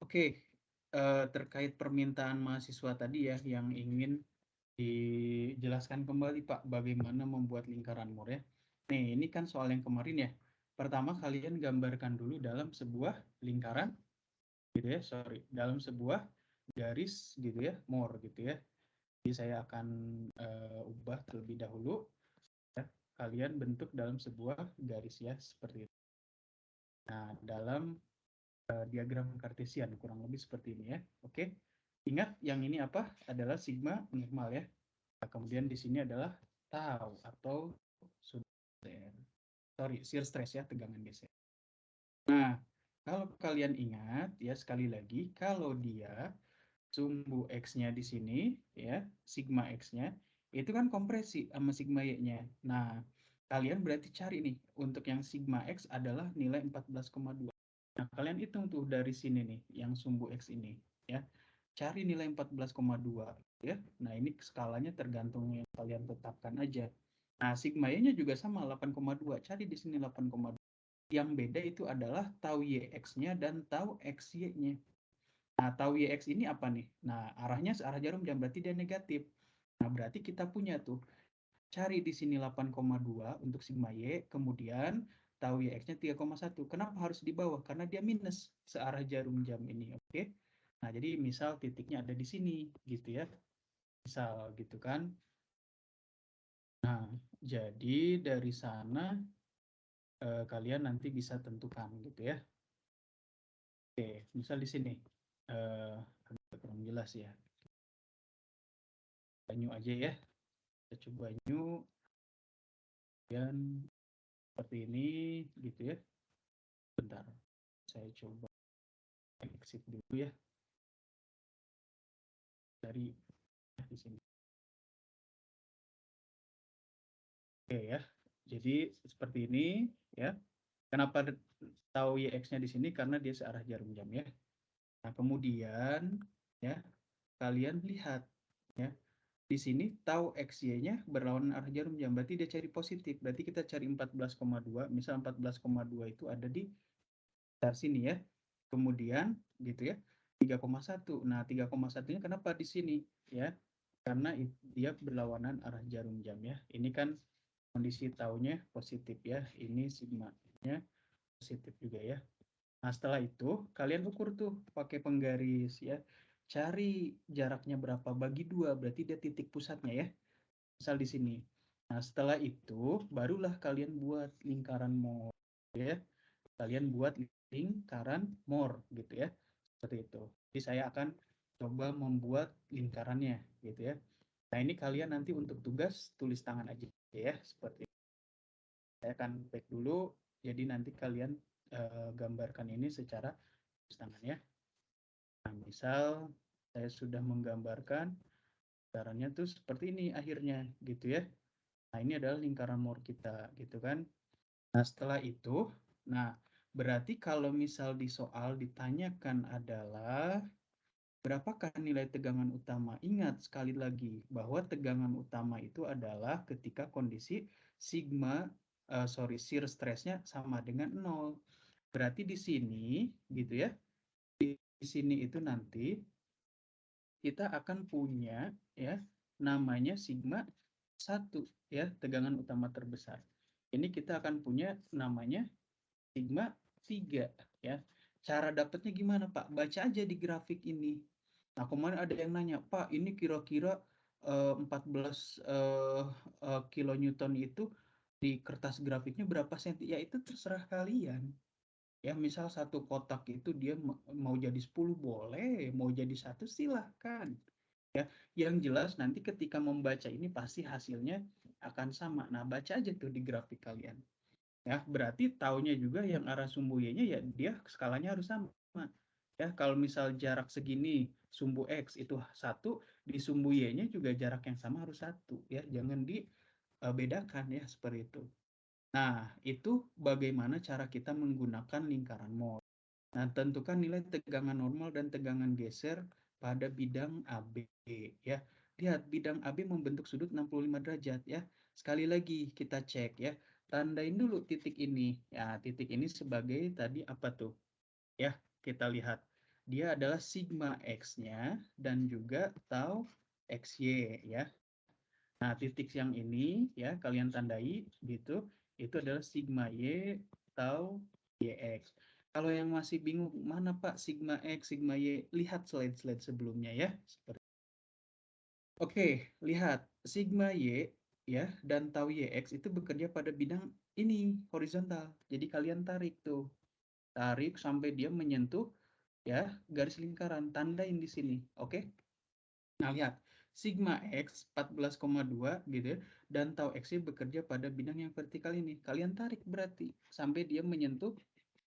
Oke, terkait permintaan mahasiswa tadi ya, yang ingin dijelaskan kembali Pak, bagaimana membuat lingkaran Moore ya. Nih, ini kan soal yang kemarin ya. Pertama, kalian gambarkan dulu dalam sebuah lingkaran, gitu ya, dalam sebuah garis gitu ya, Moore gitu ya. Jadi saya akan ubah terlebih dahulu, ya. Kalian bentuk dalam sebuah garis ya, seperti itu. Nah, dalam diagram kartesian kurang lebih seperti ini ya. Oke. Ingat yang ini apa? Adalah sigma normal ya. Nah, kemudian di sini adalah tau atau shear stress ya, tegangan geser. Nah, kalau kalian ingat ya, sekali lagi kalau dia sumbu X-nya di sini ya, sigma X-nya itu kan kompresi sama sigma Y-nya. Nah, kalian berarti cari nih untuk yang sigma X adalah nilai 14,2. Nah, kalian hitung tuh dari sini nih, yang sumbu X ini, ya. Cari nilai 14,2, ya. Nah, ini skalanya tergantung yang kalian tetapkan aja. Nah, sigma Y-nya juga sama, 8,2. Cari di sini 8,2. Yang beda itu adalah tau YX-nya dan tau XY-nya. Nah, tau YX ini apa nih? Nah, arahnya searah jarum jam, berarti dia negatif. Nah, berarti kita punya tuh, cari di sini 8,2 untuk sigma Y, kemudian tahu YX-nya 3,1. Kenapa harus di bawah? Karena dia minus searah jarum jam ini, oke? Nah, jadi misal titiknya ada di sini, gitu ya. Misal gitu kan. Nah, jadi dari sana kalian nanti bisa tentukan gitu ya. Oke, misal di sini. Agak kurang jelas ya. New aja ya. Kita coba new. Dan seperti ini gitu ya. Bentar, saya coba exit dulu ya dari di sini. Oke ya. Jadi seperti ini ya. Kenapa tahu YX-nya di sini? Karena dia searah jarum jam ya. Nah, kemudian ya, kalian lihat ya. Di sini tahu XY-nya berlawanan arah jarum jam, berarti dia cari positif. Berarti kita cari 14,2, misal 14,2 itu ada di sekitar sini ya. Kemudian gitu ya, 3,1. Nah, 3,1-nya kenapa di sini ya? Karena dia berlawanan arah jarum jam ya. Ini kan kondisi taunya positif ya. Ini sigma-nya positif juga ya. Nah, setelah itu kalian ukur tuh pakai penggaris ya. Cari jaraknya berapa bagi 2, berarti dia titik pusatnya ya. Misal di sini. Nah, setelah itu barulah kalian buat lingkaran Moore ya. Kalian buat lingkaran Moore gitu ya. Seperti itu. Jadi saya akan coba membuat lingkarannya gitu ya. Nah, ini kalian nanti untuk tugas tulis tangan aja ya, seperti itu. Saya akan back dulu, jadi nanti kalian gambarkan ini secara tulis tangan ya. Nah, misal saya sudah menggambarkan lingkarannya tuh seperti ini akhirnya gitu ya. Nah, ini adalah lingkaran Moore kita gitu kan. Nah, setelah itu, nah berarti kalau misal di soal ditanyakan adalah berapakah nilai tegangan utama? Ingat sekali lagi bahwa tegangan utama itu adalah ketika kondisi shear stressnya sama dengan 0. Berarti di sini gitu ya. Di sini itu nanti kita akan punya ya namanya sigma 1 ya, tegangan utama terbesar. Ini kita akan punya namanya sigma 3 ya. Cara dapatnya gimana, Pak? Baca aja di grafik ini. Nah, kemarin ada yang nanya, Pak, ini kira-kira 14 kilonewton itu di kertas grafiknya berapa senti? Ya itu terserah kalian. Ya, misal satu kotak itu dia mau jadi 10 boleh, mau jadi 1 silahkan. Ya, yang jelas nanti ketika membaca ini pasti hasilnya akan sama. Nah, baca aja tuh di grafik kalian. Ya, berarti taunya juga yang arah sumbu Y-nya ya dia skalanya harus sama. Ya, kalau misal jarak segini sumbu X itu 1, di sumbu Y-nya juga jarak yang sama harus 1 ya. Jangan dibedakan ya seperti itu. Nah, itu bagaimana cara kita menggunakan lingkaran Moore. Nah, tentukan nilai tegangan normal dan tegangan geser pada bidang AB ya. Lihat bidang AB membentuk sudut 65 derajat ya. Sekali lagi kita cek ya. Tandain dulu titik ini. Ya, titik ini sebagai tadi apa tuh? Ya, kita lihat. dia adalah sigma X-nya dan juga tau XY ya. Nah, titik yang ini ya kalian tandai gitu, itu adalah sigma Y tau YX. Kalau yang masih bingung mana Pak sigma X, sigma Y, lihat slide-slide sebelumnya ya. Oke, lihat sigma Y ya dan tau YX itu bekerja pada bidang ini horizontal. Jadi kalian tarik tuh. Tarik sampai dia menyentuh ya garis lingkaran, tandain di sini. Oke. Nah, lihat sigma X 14,2 gitu ya dan tau X bekerja pada bidang yang vertikal ini. Kalian tarik berarti sampai dia menyentuh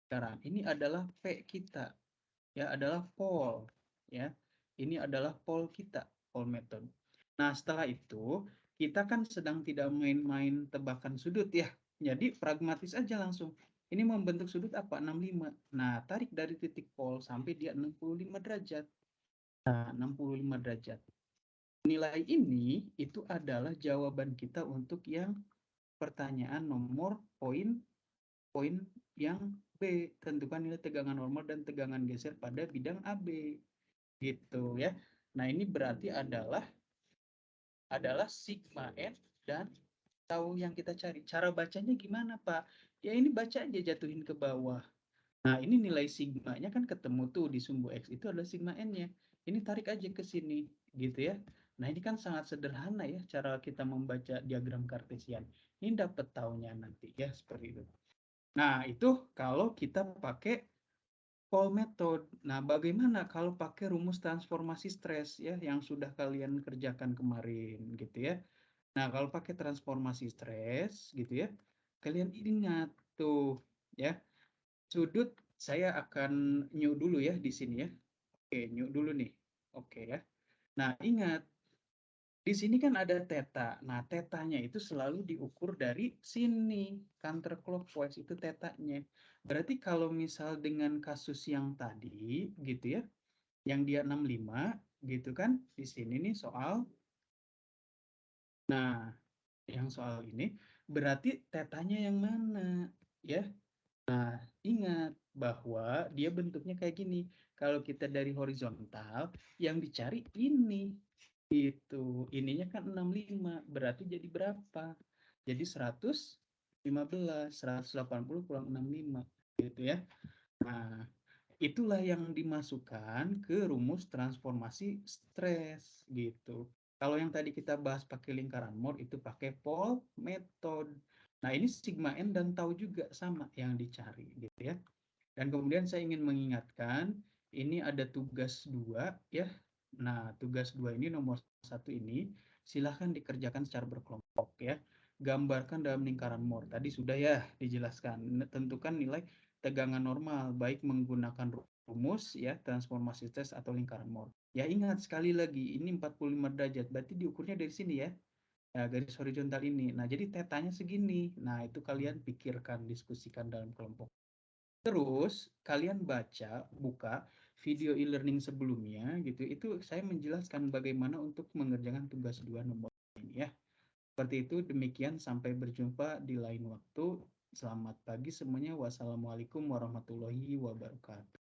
lingkaran. Ini adalah P kita. Ya, adalah pole ya. Ini adalah pole kita, pole method. Nah, setelah itu kita kan sedang tidak main-main tebakan sudut ya. Jadi pragmatis aja langsung. Ini membentuk sudut apa? 65. Nah, tarik dari titik pole sampai dia 65 derajat. Nah, 65 derajat. Nilai ini itu adalah jawaban kita untuk yang pertanyaan nomor poin yang B. Tentukan nilai tegangan normal dan tegangan geser pada bidang AB. Gitu ya. Nah, ini berarti adalah sigma N dan tahu yang kita cari. Cara bacanya gimana, Pak? Ya ini baca aja jatuhin ke bawah. Nah, ini nilai sigmanya kan ketemu tuh di sumbu X itu adalah sigma N-nya. Ini tarik aja ke sini, gitu ya. Nah, ini kan sangat sederhana ya cara kita membaca diagram kartesian. Ini dapat taunya nanti ya, seperti itu. Nah, itu kalau kita pakai Pole method. Nah, bagaimana kalau pakai rumus transformasi stres ya yang sudah kalian kerjakan kemarin gitu ya. Nah, kalau pakai transformasi stres gitu ya, kalian ingat tuh ya. Sudut saya akan new dulu ya di sini ya. Oke, new dulu nih. Oke ya. Nah, ingat di sini kan ada theta. Nah, tetanya itu selalu diukur dari sini. Counterclockwise itu tetanya. Berarti kalau misal dengan kasus yang tadi gitu ya, yang dia 65 gitu kan, di sini nih soal. Nah, yang soal ini berarti tetanya yang mana ya? Nah, ingat bahwa dia bentuknya kayak gini. Kalau kita dari horizontal, yang dicari ini. Itu. Ininya kan 65. Berarti jadi berapa? Jadi 115. 180 kurang 65. Gitu ya. Nah, itulah yang dimasukkan ke rumus transformasi stres. Gitu. Kalau yang tadi kita bahas pakai lingkaran Moore, itu pakai Pole method. Nah, ini sigma N dan tau juga sama yang dicari gitu ya. Dan kemudian saya ingin mengingatkan, ini ada tugas 2 ya. Nah, tugas 2 ini nomor 1 ini silahkan dikerjakan secara berkelompok ya. Gambarkan dalam lingkaran Moore. Tadi sudah ya dijelaskan. Tentukan nilai tegangan normal baik menggunakan rumus ya, transformasi stres atau lingkaran Moore. Ya ingat sekali lagi, ini 45 derajat. Berarti diukurnya dari sini ya. Ya, garis horizontal ini. Nah, jadi tetanya segini. Nah, itu kalian pikirkan, diskusikan dalam kelompok. Terus kalian buka video e-learning sebelumnya gitu. Itu saya menjelaskan bagaimana untuk mengerjakan tugas 2 nomor ini ya. Seperti itu, demikian sampai berjumpa di lain waktu. Selamat pagi semuanya. Wassalamualaikum warahmatullahi wabarakatuh.